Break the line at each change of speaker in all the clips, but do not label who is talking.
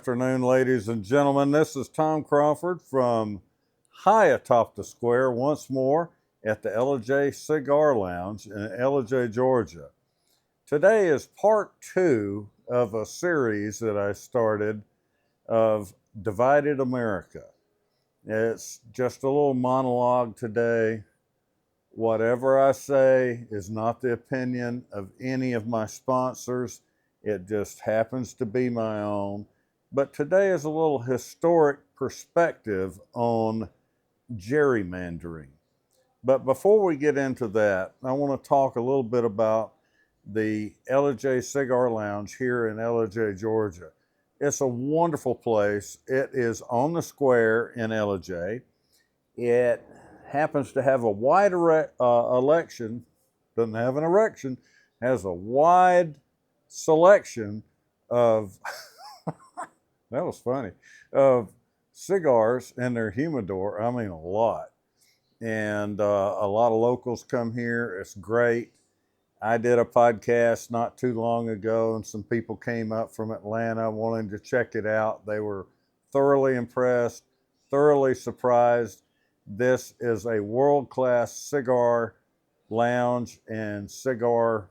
afternoon, ladies and gentlemen. This is Tom Crawford from high atop the square once more at the L.J. Cigar Lounge in L.J., Georgia. Today is part 2 of a series that I started of Divided America. It's just a little monologue today. Whatever I say is not the opinion of any of my sponsors. It just happens to be my own. But today is a little historic perspective on gerrymandering. But before we get into that, I want to talk a little bit about the L.J. Cigar Lounge here in L.J., Georgia. It's a wonderful place. It is on the square in L.J. It happens to have a wide election, doesn't have an erection, has a wide selection of that was funny, of cigars in their humidor. I mean, a lot. And a lot of locals come here. It's great. I did a podcast not too long ago, and some people came up from Atlanta wanting to check it out. They were thoroughly impressed, thoroughly surprised. This is a world-class cigar lounge and cigar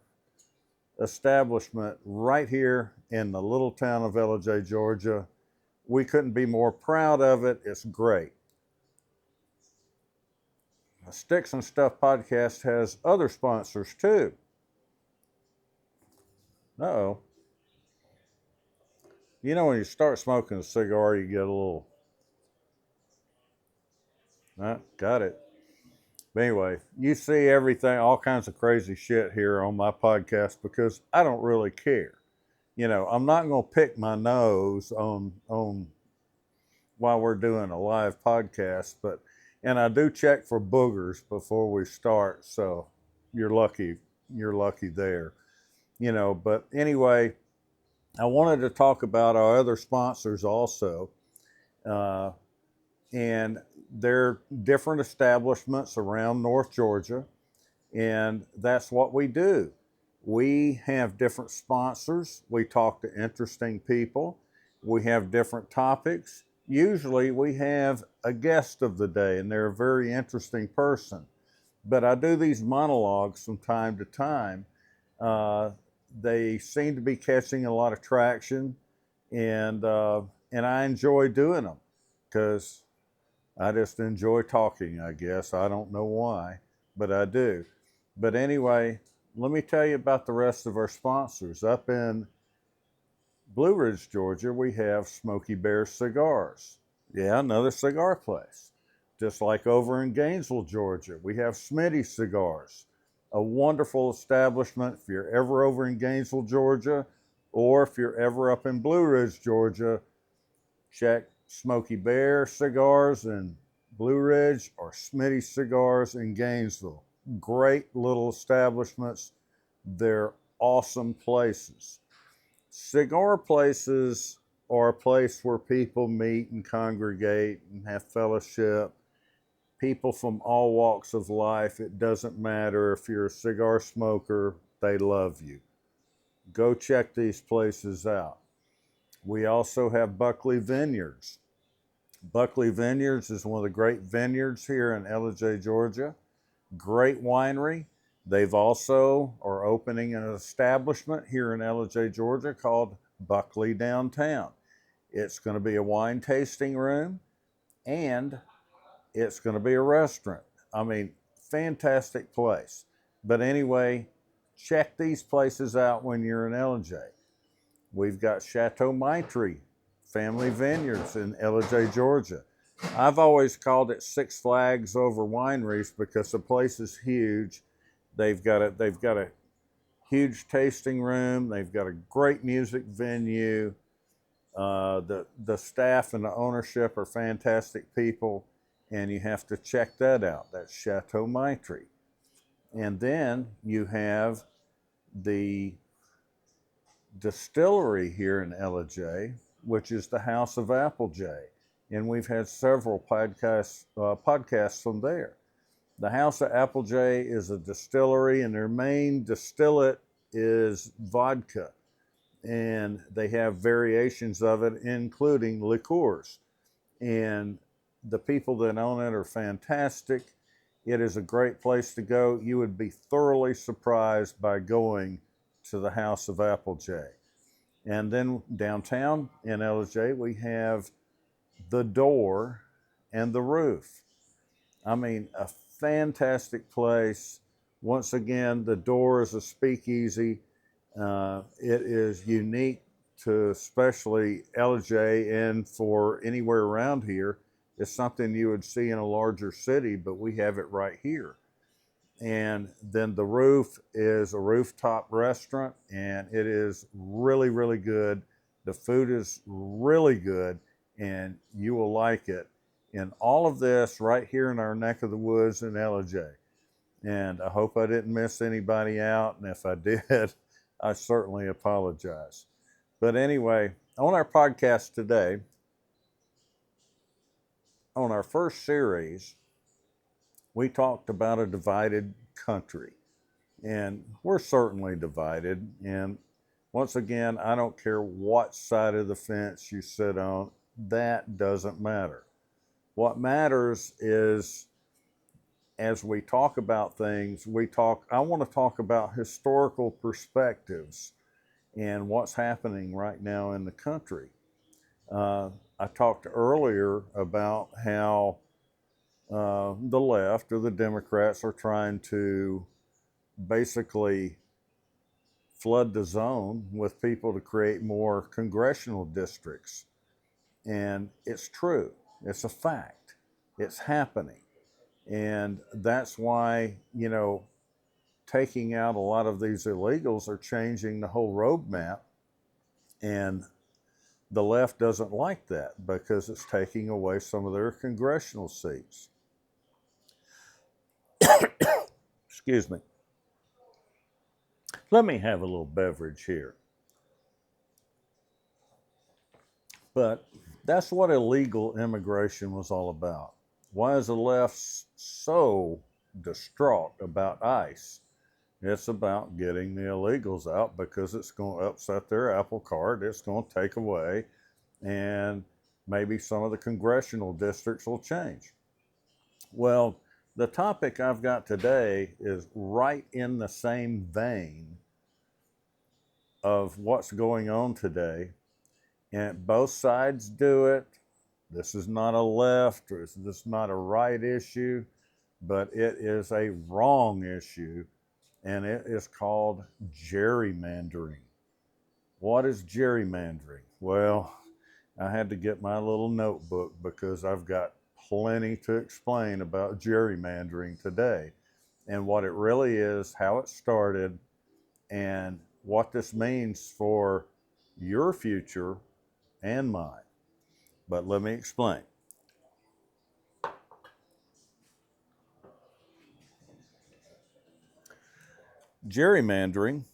establishment right here in the little town of L.J., Georgia. We couldn't be more proud of it. It's great. The Stix and Stuff podcast has other sponsors too. Uh-oh. You know, when you start smoking a cigar, you get a little... got it. But anyway, you see everything, all kinds of crazy shit here on my podcast because I don't really care. You know, I'm not going to pick my nose on while we're doing a live podcast, and I do check for boogers before we start, so you're lucky there. You know, but anyway, I wanted to talk about our other sponsors also. And they're different establishments around North Georgia, and that's what we do. We have different sponsors. We talk to interesting people. We have different topics. Usually we have a guest of the day, and they're a very interesting person. But I do these monologues from time to time. They seem to be catching a lot of traction, and I enjoy doing them because I just enjoy talking, I guess. I don't know why, but I do. But anyway, let me tell you about the rest of our sponsors. Up in Blue Ridge, Georgia, we have Smoky Bear Cigars. Yeah, another cigar place. Just like over in Gainesville, Georgia, we have Smitty Cigars, a wonderful establishment. If you're ever over in Gainesville, Georgia, or if you're ever up in Blue Ridge, Georgia, check Smoky Bear Cigars in Blue Ridge or Smitty Cigars in Gainesville. Great little establishments. They're awesome places. Cigar places are a place where people meet and congregate and have fellowship. People from all walks of life. It doesn't matter if you're a cigar smoker, they love you. Go check these places out. We also have Buckley Vineyards. Buckley Vineyards is one of the great vineyards here in L.J., Georgia. Great winery. They've also are opening an establishment here in L.J., Georgia called Buckley Downtown. It's going to be a wine tasting room, and it's going to be a restaurant. I mean, fantastic place. But anyway, check these places out when you're in L.J. We've got Chateau Maitre Family Vineyards in L.J., Georgia. I've always called it Six Flags over wineries because the place is huge. They've got a huge tasting room. They've got a great music venue. The staff and the ownership are fantastic people, and you have to check that out. That's Chateau Maitre. And then you have the distillery here in L.J., which is the House of Applejay, and we've had several podcasts from there. The House of Applejay is a distillery, and their main distillate is vodka. and they have variations of it, including liqueurs. And the people that own it are fantastic. It is a great place to go. You would be thoroughly surprised by going to the House of Applejay. And then downtown in LJ, we have the Door and the Roof. I mean, a fantastic place. Once again, the Door is a speakeasy. It is unique to especially LJ, and for anywhere around here. It's something you would see in a larger city, but we have it right here. And then the Roof is a rooftop restaurant, and it is really, really good. The food is really good, and you will like it. And all of this right here in our neck of the woods in LJ. And I hope I didn't miss anybody out, and if I did, I certainly apologize. But anyway, on our podcast today, on our first series, we talked about a divided country. And we're certainly divided. And once again, I don't care what side of the fence you sit on, that doesn't matter. What matters is, as we talk about things, I want to talk about historical perspectives and what's happening right now in the country. I talked earlier about how the left or the Democrats are trying to basically flood the zone with people to create more congressional districts. And it's true. It's a fact. It's happening. And that's why, taking out a lot of these illegals are changing the whole roadmap. And the left doesn't like that because it's taking away some of their congressional seats. Excuse me. Let me have a little beverage here. But that's what illegal immigration was all about. Why is the left so distraught about ICE? It's about getting the illegals out because it's going to upset their apple cart. It's going to take away, and maybe some of the congressional districts will change. Well, the topic I've got today is right in the same vein of what's going on today. And both sides do it. This is not a left or this is not a right issue, but it is a wrong issue, and it is called gerrymandering. What is gerrymandering? Well, I had to get my little notebook because I've got plenty to explain about gerrymandering today and what it really is, how it started, and what this means for your future and mine. But let me explain. Gerrymandering,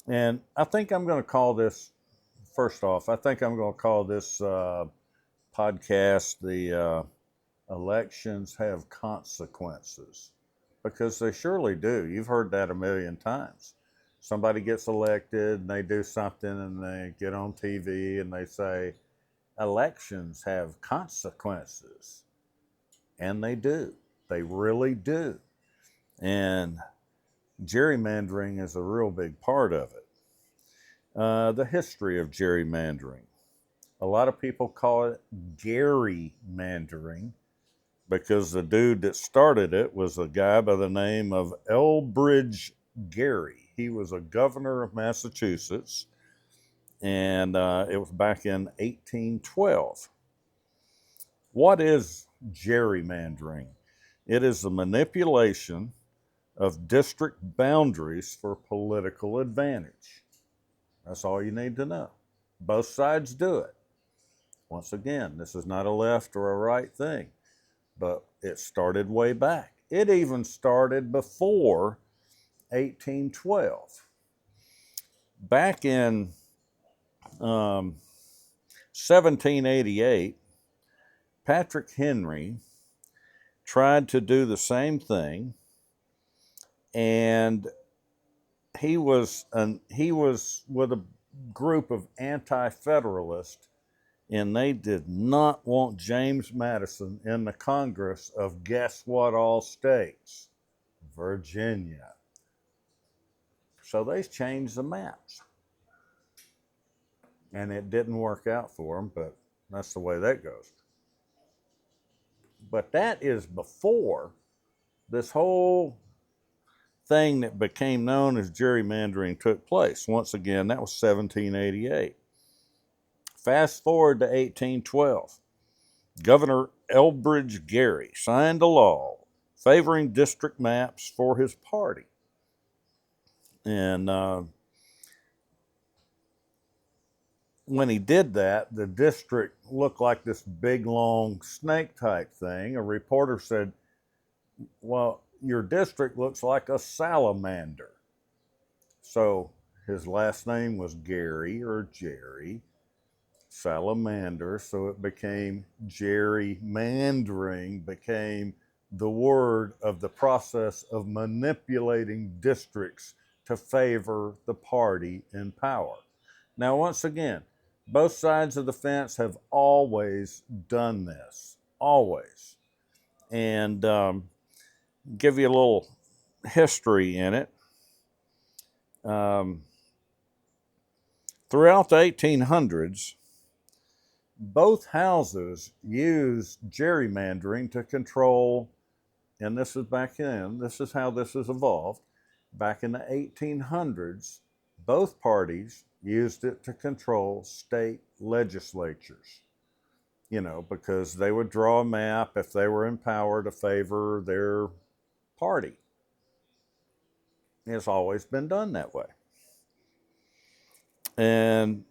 and I think I'm going to call this, first off, I think I'm going to call this podcast the Elections Have Consequences, because they surely do. You've heard that a million times. Somebody gets elected and they do something and they get on TV and they say, elections have consequences. And they do. They really do. And gerrymandering is a real big part of it. The history of gerrymandering. A lot of people call it gerrymandering because the dude that started it was a guy by the name of Elbridge Gerry. He was a governor of Massachusetts, and it was back in 1812. What is gerrymandering? It is the manipulation of district boundaries for political advantage. That's all you need to know. Both sides do it. Once again, this is not a left or a right thing, but it started way back. It even started before 1812. Back in 1788, Patrick Henry tried to do the same thing, and he was with a group of anti-federalists, and they did not want James Madison in the Congress of guess what all states? Virginia. So they changed the maps. And it didn't work out for them, but that's the way that goes. But that is before this whole thing that became known as gerrymandering took place. Once again, that was 1788. Fast forward to 1812. Governor Elbridge Gerry signed a law favoring district maps for his party. And when he did that, the district looked like this big, long snake type thing. A reporter said, well, your district looks like a salamander. So his last name was Gary or Jerry, salamander. So it became gerrymandering, became the word of the process of manipulating districts to favor the party in power. Now, once again, both sides of the fence have always done this, always. And give you a little history in it. Throughout the 1800s, both houses used gerrymandering to control, and this is back in, this is how this has evolved. Back in the 1800s, both parties used it to control state legislatures, because they would draw a map if they were in power to favor their party. It's always been done that way. And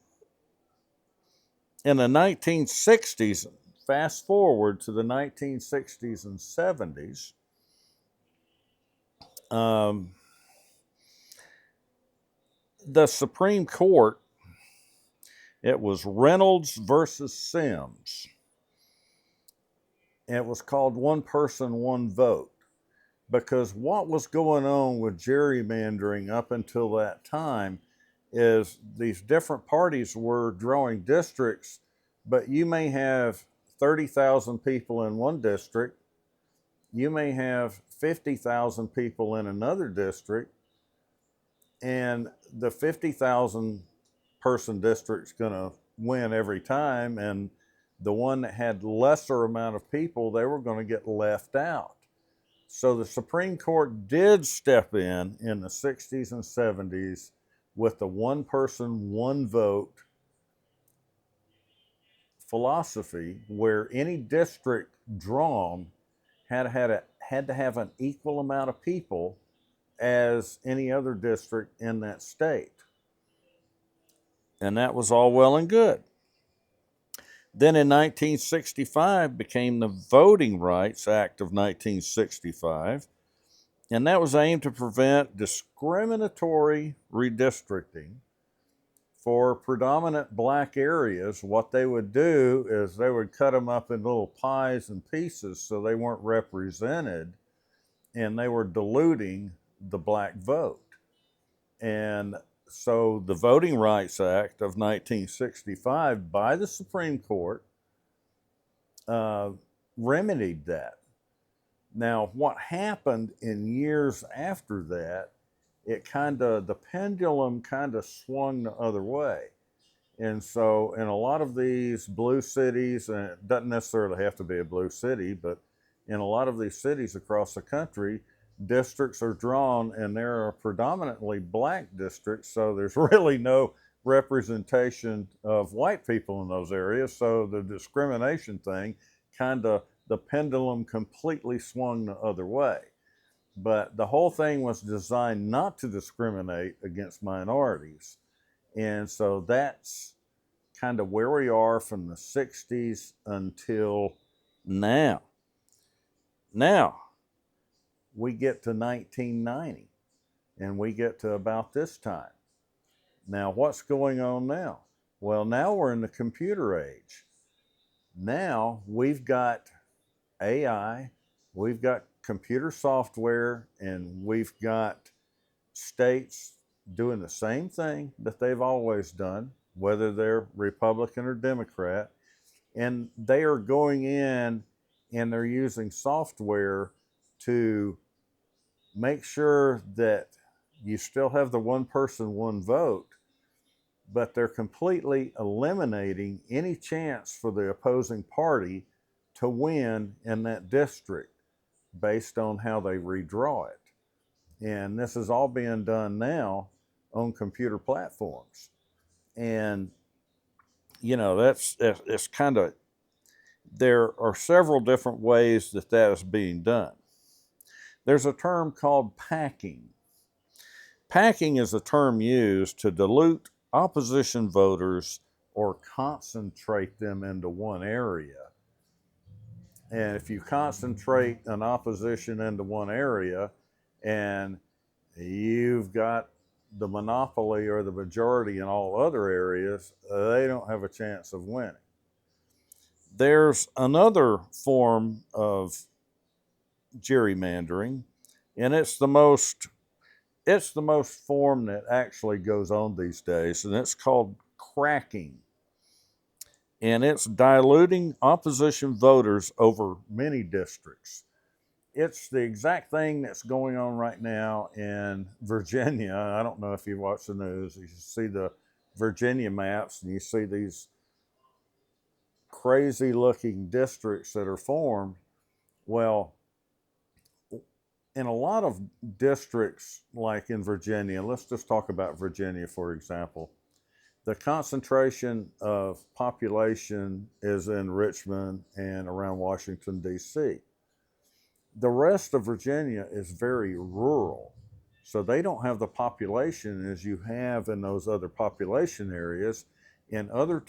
in the 1960s, fast forward to the 1960s and 70s, the Supreme Court, it was Reynolds versus Sims. And it was called One Person, One Vote. Because what was going on with gerrymandering up until that time is these different parties were drawing districts, but you may have 30,000 people in one district, you may have 50,000 people in another district, and the 50,000 person district's going to win every time, and the one that had lesser amount of people, they were going to get left out. So the Supreme Court did step in the 60s and 70s with the one person, one vote philosophy, where any district drawn had to have an equal amount of people as any other district in that state. And that was all well and good. Then in 1965 became the Voting Rights Act of 1965, and that was aimed to prevent discriminatory redistricting for predominant black areas. What they would do is they would cut them up in little pies and pieces so they weren't represented, and they were diluting the black vote. And so the Voting Rights Act of 1965 by the Supreme Court remedied that. Now, what happened in years after that, the pendulum kind of swung the other way. And so in a lot of these blue cities, and it doesn't necessarily have to be a blue city, but in a lot of these cities across the country, districts are drawn, and there are predominantly black districts, so there's really no representation of white people in those areas. So the discrimination thing, the pendulum completely swung the other way. But the whole thing was designed not to discriminate against minorities. And so that's kind of where we are from the 60s until now. Now, we get to 1990, and we get to about this time. Now, what's going on now? Well, now we're in the computer age. Now we've got AI, we've got computer software, and we've got states doing the same thing that they've always done, whether they're Republican or Democrat, and they are going in and they're using software to make sure that you still have the one person, one vote, but they're completely eliminating any chance for the opposing party to win in that district based on how they redraw it. And this is all being done now on computer platforms. And, you know, it's kind of, there are several different ways that that is being done. There's a term called packing. Packing is a term used to dilute opposition voters or concentrate them into one area. And if you concentrate an opposition into one area and you've got the monopoly or the majority in all other areas, they don't have a chance of winning. There's another form of gerrymandering, and it's the most form that actually goes on these days, and it's called cracking. And it's diluting opposition voters over many districts. It's the exact thing that's going on right now in Virginia. I don't know if you watch the news. You see the Virginia maps and you see these crazy looking districts that are formed. Well, in a lot of districts, like in Virginia, let's just talk about Virginia, for example. The concentration of population is in Richmond and around Washington, D.C. The rest of Virginia is very rural. So they don't have the population as you have in those other population areas in order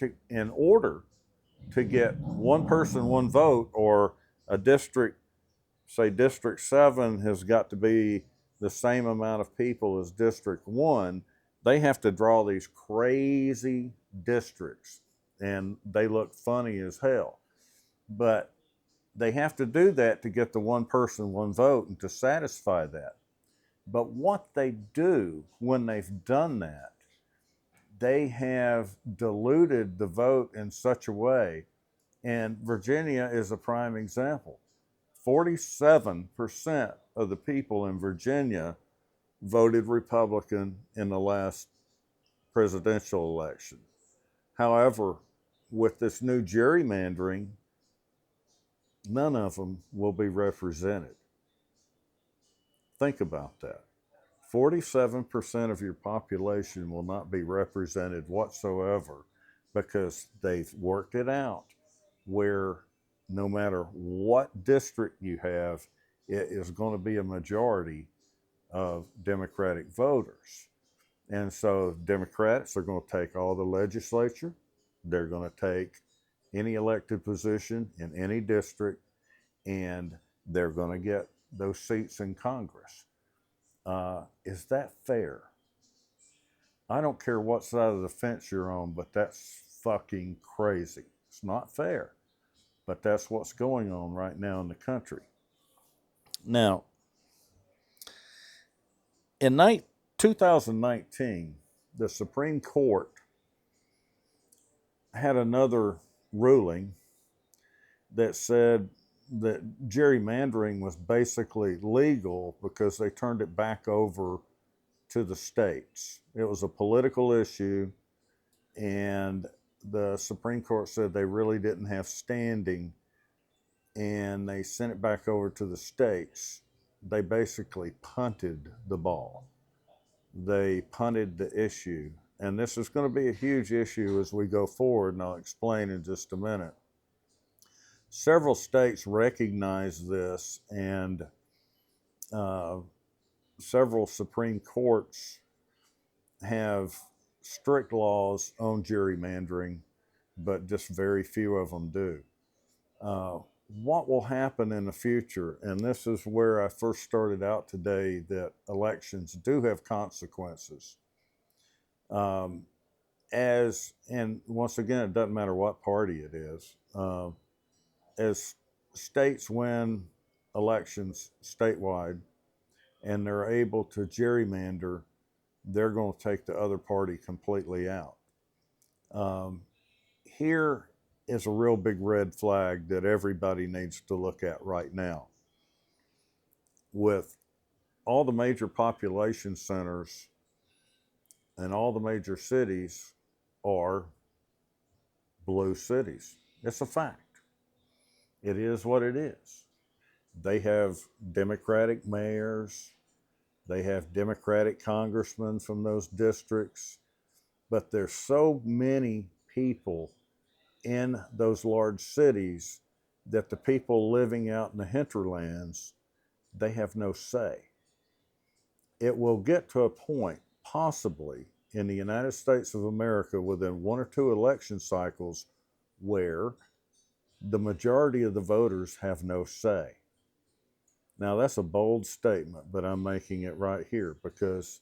to get one person, one vote, or a district, say District 7 has got to be the same amount of people as District 1, they have to draw these crazy districts and they look funny as hell. But they have to do that to get the one person, one vote and to satisfy that. But what they do when they've done that, they have diluted the vote in such a way, and Virginia is a prime example. 47% of the people in Virginia voted Republican in the last presidential election. However, with this new gerrymandering, none of them will be represented. Think about that. 47% of your population will not be represented whatsoever because they've worked it out where no matter what district you have, it is going to be a majority of Democratic voters. And so Democrats are going to take all the legislature, they're going to take any elected position in any district, and they're going to get those seats in Congress. Is that fair? I don't care what side of the fence you're on, but that's fucking crazy. It's not fair, but that's what's going on right now in the country. Now, in 2019, the Supreme Court had another ruling that said that gerrymandering was basically legal because they turned it back over to the states. It was a political issue, and the Supreme Court said they really didn't have standing, and they sent it back over to the states. They basically punted the ball. They punted the issue. And this is going to be a huge issue as we go forward, and I'll explain in just a minute. Several states recognize this, and several Supreme Courts have strict laws on gerrymandering, but just very few of them do. What will happen in the future, and this is where I first started out today, that elections do have consequences. And once again, it doesn't matter what party it is. As states win elections statewide and they're able to gerrymander, they're going to take the other party completely out. Here is a real big red flag that everybody needs to look at right now. With all the major population centers and all the major cities are blue cities. It's a fact. It is what it is. They have Democratic mayors, they have Democratic congressmen from those districts, but there's so many people in those large cities that the people living out in the hinterlands, they have no say. It will get to a point, possibly in the United States of America, within one or two election cycles, where the majority of the voters have no say. Now, that's a bold statement, but I'm making it right here because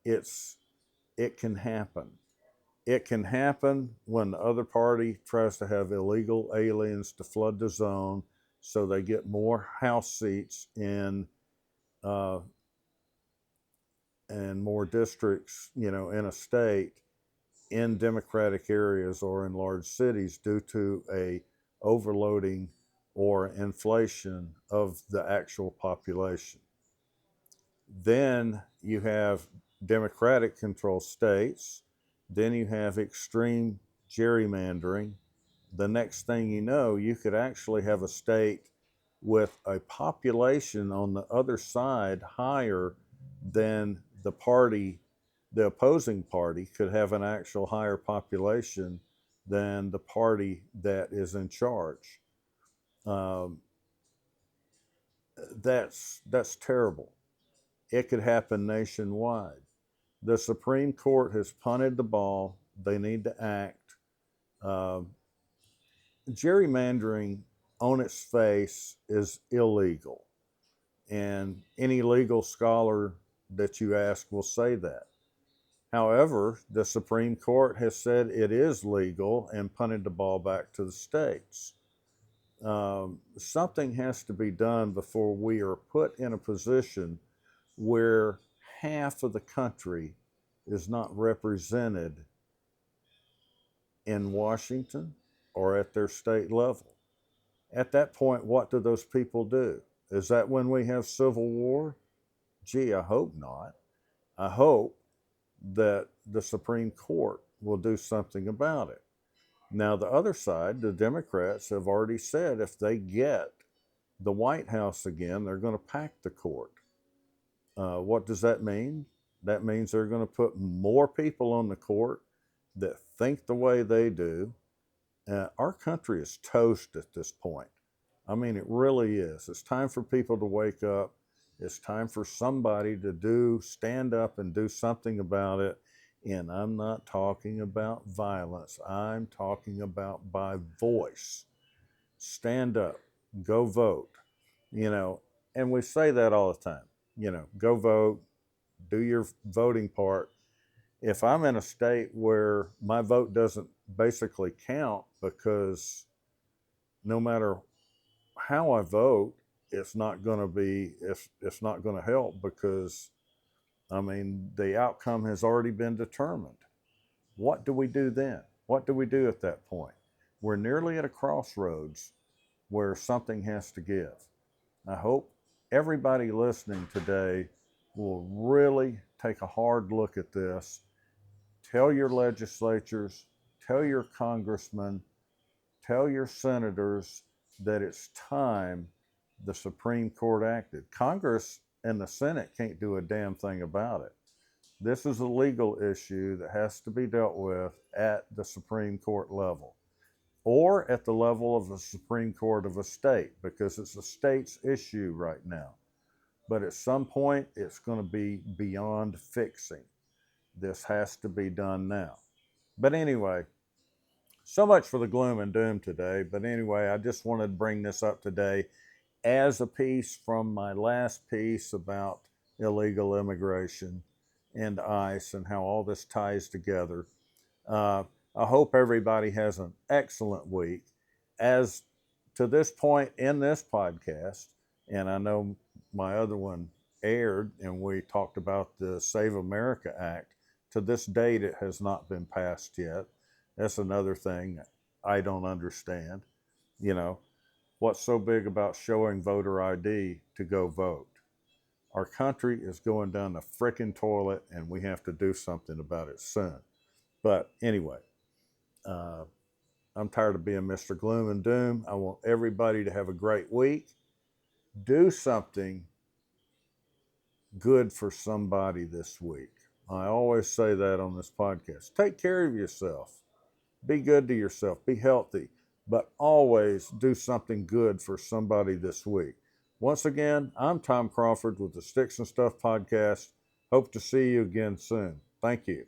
it can happen. It can happen when the other party tries to have illegal aliens to flood the zone so they get more House seats in and more districts, in a state, in Democratic areas or in large cities due to a overloading or inflation of the actual population. Then you have Democratic controlled states. Then you have extreme gerrymandering. The next thing you know, you could actually have a state with a population on the other side higher than the opposing party could have an actual higher population than the party that is in charge. Um, that's terrible. It could happen nationwide. The Supreme Court has punted the ball. They need to act. Um, Gerrymandering on its face is illegal. And any legal scholar that you ask will say that. However, the Supreme Court has said it is legal and punted the ball back to the states. Something has to be done before we are put in a position where half of the country is not represented in Washington or at their state level. At that point, what do those people do? Is that when we have civil war? Gee, I hope not. I hope that the Supreme Court will do something about it. Now, the other side, the Democrats have already said if they get the White House again, they're going to pack the court. What does that mean? That means they're going to put more people on the court that think the way they do. Our country is toast at this point. I mean, it really is. It's time for people to wake up. It's time for somebody to stand up and do something about it. And I'm not talking about violence. I'm talking about by voice. Stand up, go vote, and we say that all the time, go vote, do your voting part. If I'm in a state where my vote doesn't basically count because no matter how I vote, it's not going to help because, the outcome has already been determined. What do we do then? What do we do at that point? We're nearly at a crossroads where something has to give. I hope everybody listening today will really take a hard look at this. Tell your legislatures, tell your congressmen, tell your senators that it's time the Supreme Court acted. Congress and the Senate can't do a damn thing about it. This is a legal issue that has to be dealt with at the Supreme Court level or at the level of the Supreme Court of a state because it's a state's issue right now. But at some point, it's going to be beyond fixing. This has to be done now. But anyway, so much for the gloom and doom today. But anyway, I just wanted to bring this up today as a piece from my last piece about illegal immigration and ICE and how all this ties together. I hope everybody has an excellent week. As to this point in this podcast, and I know my other one aired and we talked about the Save America Act, to this date it has not been passed yet. That's another thing I don't understand. You know, what's so big about showing voter ID to go vote? Our country is going down the frickin' toilet and we have to do something about it soon. But anyway, I'm tired of being Mr. Gloom and Doom. I want everybody to have a great week. Do something good for somebody this week. I always say that on this podcast. Take care of yourself. Be good to yourself. Be healthy. But always do something good for somebody this week. Once again, I'm Tom Crawford with the Stix and Stuff podcast. Hope to see you again soon. Thank you.